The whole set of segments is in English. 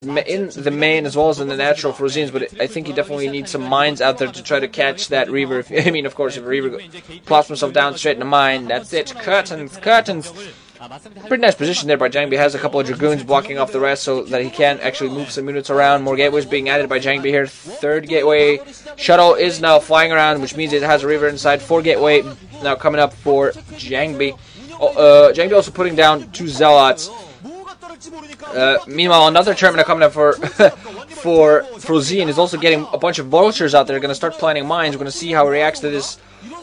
in the main as well as in the natural Frozeans, but I think he definitely needs some mines out there to try to catch that Reaver. Of course, if a Reaver plops himself down straight in a mine, that's it. Curtains, curtains. Pretty nice position there by JangBi. Has a couple of Dragoons blocking off the rest so that he can actually move some units around. More gateways being added by JangBi here. Third gateway shuttle is now flying around, which means it has a Reaver inside. 4 gateway now coming up for JangBi. JangBi also putting down 2 Zealots. Meanwhile, another terminal coming up for for Frozean is also getting a bunch of vultures out there. Going to start planting mines. We're going to see how he reacts to this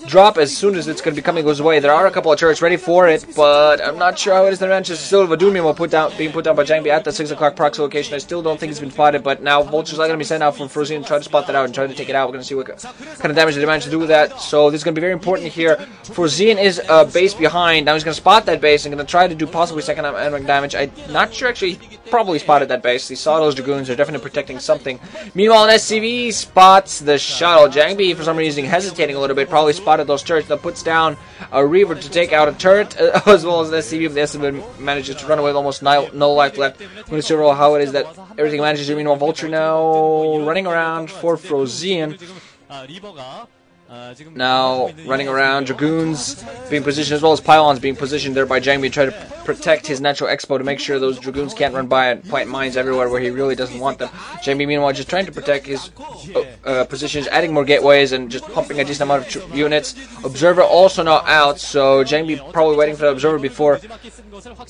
drop as soon as it's going to be coming his way. There are a couple of turrets ready for it, but I'm not sure how it is. The advantage still of a Doom Memo being put down by JangBi at the 6 o'clock proxy location. I still don't think it's been spotted, but now vultures are going to be sent out from Frozean to try to spot that out and try to take it out. We're going to see what kind of damage they manage to do with that. So this is going to be very important here. Frozean is a base behind. Now he's going to spot that base and going to try to do possibly second rank damage. I'm not sure actually. He probably spotted that base. He saw those Dragoons. They're definitely protecting something. Meanwhile, an SCV spots the shuttle. JangBi, for some reason, hesitating a little bit, probably spotted those turrets. That puts down a Reaver to take out a turret as well as an SCV. But the SCV manages to run away with almost no life left. I'm going to see how it is that everything manages to. Meanwhile, Vulture now running around for Frozean. Now running around, Dragoons being positioned as well as Pylons being positioned there by JangBi, try to protect his natural expo to make sure those Dragoons can't run by and plant mines everywhere where he really doesn't want them. JangBi meanwhile just trying to protect his positions, adding more gateways and just pumping a decent amount of units. Observer also now out, so JangBi probably waiting for the Observer before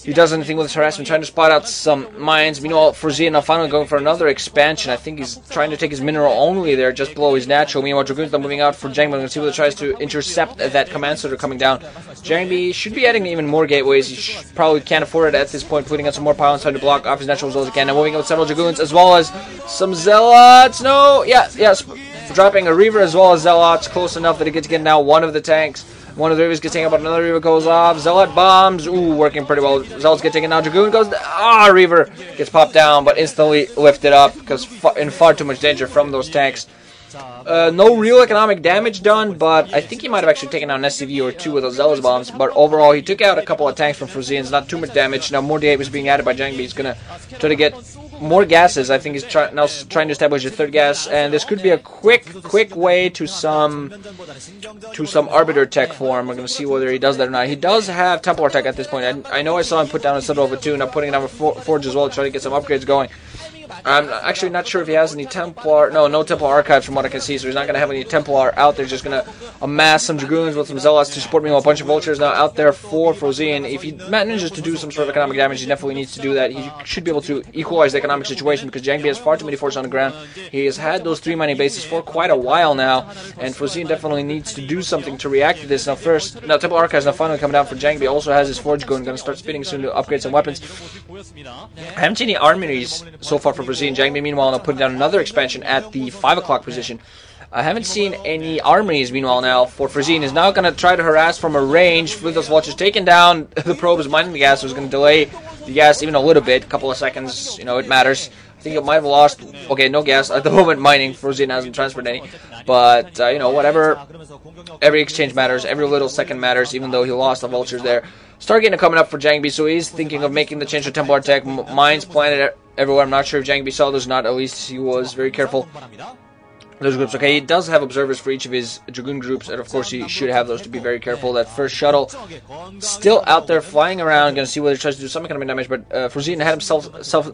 he does anything with his harassment, trying to spot out some mines. Meanwhile, Frozean now finally going for another expansion. I think he's trying to take his mineral only there, just below his natural. Meanwhile, Dragoons now moving out for JangBi. I'm going to see whether he tries to intercept that command center coming down. JangBi should be adding even more gateways. He probably can't afford it at this point, putting out some more pylons trying to block off his natural as well as he can. Now moving out with several Dragoons as well as some Zealots. No, dropping a Reaver as well as Zealots, close enough that he gets to get now one of the tanks. One of the Reavers gets taken out, but another Reaver goes off. Zealot bombs. Ooh, working pretty well. Zealots get taken out. Dragoon goes. Reaver gets popped down, but instantly lifted up because in far too much danger from those tanks. No real economic damage done, but I think he might have actually taken out an SCV or 2 with those Zealous bombs. But overall, he took out a couple of tanks from Frozeans. Not too much damage. Now more D8 was being added by JangBi. He's going to try to get more gases. I think he's now trying to establish a 3rd gas, and this could be a quick way to some Arbiter tech form. We're going to see whether he does that or not. He does have Templar tech at this point. I know I saw him put down a Citadel of a 2, now putting down a Forge as well to try to get some upgrades going. I'm actually not sure if he has any Templar. No Templar archives from what I can see, so he's not going to have any Templar out there. Just going to amass some Dragoons with some Zealots to support me with a bunch of Vultures now out there for Frozean. If he manages to do some sort of economic damage, he definitely needs to do that. He should be able to equalize the economic situation because JangBi has far too many forces on the ground. He has had those 3 mining bases for quite a while now, and Frozean definitely needs to do something to react to this. Now Templar archives now finally coming down for JangBi. Also has his Forge going to start spinning soon to upgrade some weapons. I haven't seen any armies so far for Frozean. JangBi meanwhile now putting down another expansion at the 5 o'clock position. I haven't seen any armies meanwhile now for Frozean. Is now going to try to harass from a range with those vultures taking down the probes mining the gas. So it's going to delay the gas even a little bit, a couple of seconds, it matters. I think it might have lost, okay, no gas at the moment mining. Frozean hasn't transferred any, but whatever, every exchange matters, every little second matters, even though he lost the vultures there. Stargate coming up for JangBi, so he's thinking of making the change to Templar tech. Mines planted everywhere. I'm not sure if JangBi saw those or not, at least he was very careful. Those groups, okay, he does have observers for each of his Dragoon groups, and of course he should have those to be very careful. That first shuttle still out there flying around, gonna see whether he tries to do some kind of damage, but Frozean had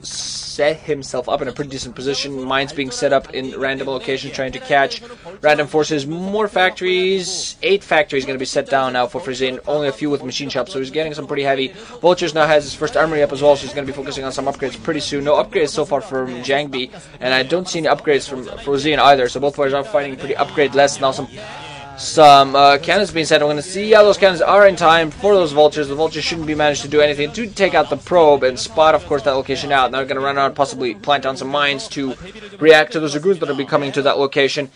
set himself up in a pretty decent position. Mines being set up in random locations, trying to catch random forces. More factories, 8 factories gonna be set down now for Frozean, only a few with machine shops, so he's getting some pretty heavy. Vultures now has his first armory up as well, so he's gonna be focusing on some upgrades pretty soon. No upgrades so far from JangBi, and I don't see any upgrades from Frozean either. So both players are fighting pretty upgrade-less. Now some cannons being set. I'm going to see how those cannons are in time for those vultures. The vultures shouldn't be managed to do anything to take out the probe and spot, of course, that location out. Now they're going to run out, possibly plant down some mines to react to those Dragoons that will be coming to that location.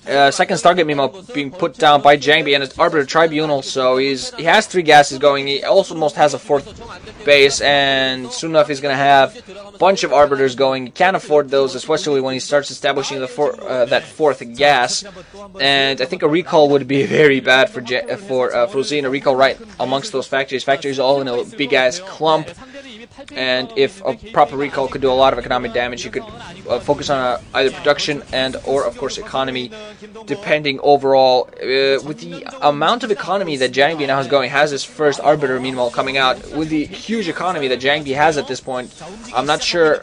Second Stargate memo being put down by JangBi and his Arbiter Tribunal, so he has 3 gases going. He almost has a 4th base, and soon enough he's going to have a bunch of Arbiters going. He can't afford those, especially when he starts establishing that 4th gas. And I think a recall would be very bad for Frozean. A recall right amongst those factories. Factories all in a big ass clump. and if a proper recall could do a lot of economic damage, you could focus on either production and or of course economy, depending overall. With the amount of economy that JangBi now is going, has his first Arbiter meanwhile coming out, with the huge economy that JangBi has at this point, I'm not sure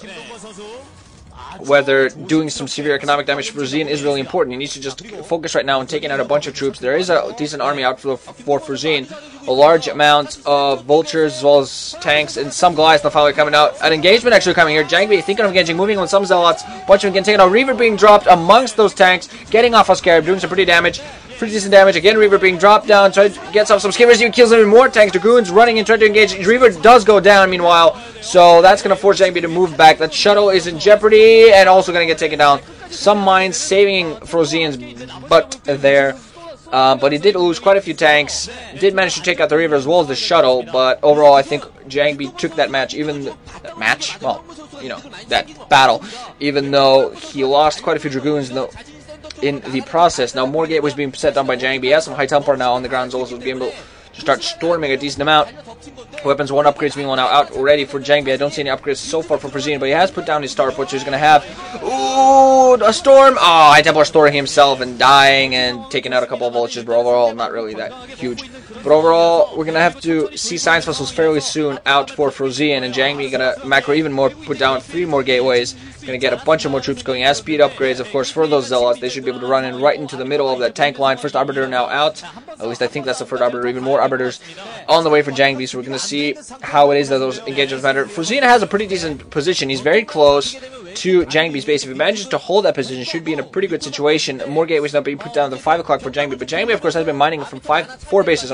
whether doing some severe economic damage to Frozean is really important. He needs to just focus right now on taking out a bunch of troops. There is a decent army out for Frozean, a large amount of vultures as well as tanks, and some Goliaths now finally coming out. An engagement actually coming here. JangBi thinking of engaging, moving on some Zealots, bunch of them getting taken out. Reaver being dropped amongst those tanks, getting off a Scarab, doing some pretty decent damage. Again, Reaver being dropped down, tries to get some skimmers, even kills even more tanks. Dragoons running and trying to engage. Reaver does go down meanwhile, so that's going to force JangBi to move back. That shuttle is in jeopardy and also going to get taken down. Some mines saving Frozean's butt there, but he did lose quite a few tanks. Did manage to take out the Reaver as well as the shuttle, but overall I think JangBi took that match, that battle, even though he lost quite a few Dragoons in the process. Now more gateways being set down by JangBi. He has some high tempo now on the ground, also being able to start storming a decent amount. Weapons 1 upgrades meanwhile now out already for JangBi. I don't see any upgrades so far for Frozean, but he has put down his Star Butcher. He's going to have a storm. Oh, High Templar storing himself and dying and taking out a couple of vultures, but overall not really that huge. But overall, we're going to have to see Science Vessels fairly soon out for Frozean, and JangBi going to macro even more, put down 3 more gateways. Going to get a bunch of more troops going as speed upgrades, of course, for those Zealots. They should be able to run in right into the middle of that tank line. First Arbiter now out. At least I think that's the first Arbiter. Even more Arbiters on the way for JangBi, so we're going to see how it is that those engagements matter. Frozean has a pretty decent position. He's very close to JangBi's base. If he manages to hold that position, should be in a pretty good situation. More gateways now being put down to 5 o'clock for JangBi, but JangBi, of course, has been mining from 4 bases,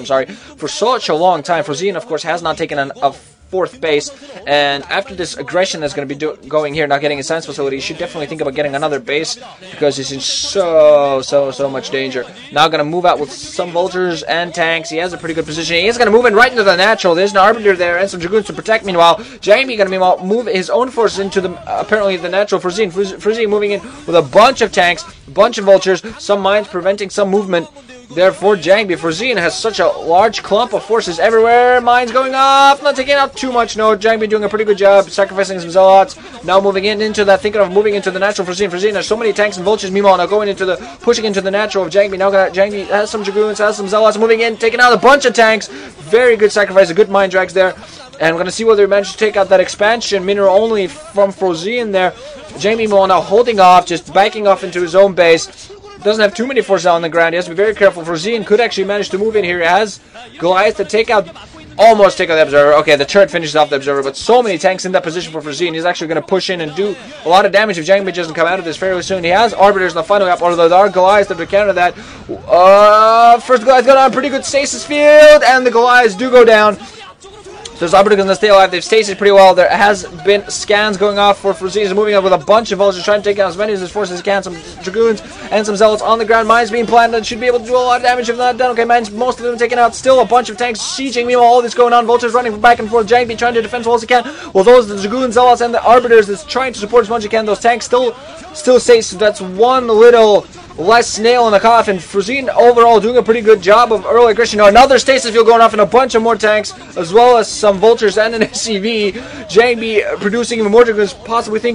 for such a long time. Frozean, of course, has not taken a 4th base, and after this aggression that's going to be going here, not getting a science facility, he should definitely think about getting another base, because he's in so much danger. Now going to move out with some vultures and tanks. He has a pretty good position. He is going to move in right into the natural. There's an Arbiter there and some Dragoons to protect. Meanwhile, JangBi going to move his own forces into the apparently the natural. Frozean moving in with a bunch of tanks, a bunch of vultures, some mines preventing some movement. Therefore, JangBi, Frozean has such a large clump of forces everywhere. Mines going off, not taking out too much. No, JangBi doing a pretty good job, sacrificing some Zealots. Now moving into that, thinking of moving into the natural. Frozean has so many tanks and vultures. Meanwhile, now pushing into the natural of JangBi. Now JangBi has some Dragoons, has some Zealots moving in, taking out a bunch of tanks. Very good sacrifice, a good mine drags there. And we're going to see whether he managed to take out that expansion mineral only from Frozean there. JangBi now holding off, just backing off into his own base. Doesn't have too many forces on the ground. He has to be very careful. Frozean could actually manage to move in here. He has Goliath to almost take out the Observer. Okay, the turret finishes off the Observer, but so many tanks in that position for Frozean. He's actually going to push in and do a lot of damage if JangBi doesn't come out of this fairly soon. He has Arbiters in the final gap, although there are Goliaths to counter that. First Goliath got on pretty good stasis field, and the Goliaths do go down. So there's Arbiter going to stay alive. They've stated pretty well. There has been scans going off for Frozean. He's moving up with a bunch of vultures, trying to take out as many of his forces as he can. Some Dragoons and some Zealots on the ground. Mines being planted. Should be able to do a lot of damage if not done. Okay, mines, most of them taken out. Still a bunch of tanks sieging. Meanwhile, all this going on. Vultures running back and forth. JangBi trying to defend as well as he can. Well, those the Dragoons, Zealots, and the Arbiters is trying to support as much as he can. Those tanks still stay. So that's one little less nail in the coffin. Frozean overall doing a pretty good job of early aggression. Now another stasis field going off and a bunch of more tanks, as well as some vultures and an SCV. JangBi producing even more Dragoons, possibly thinking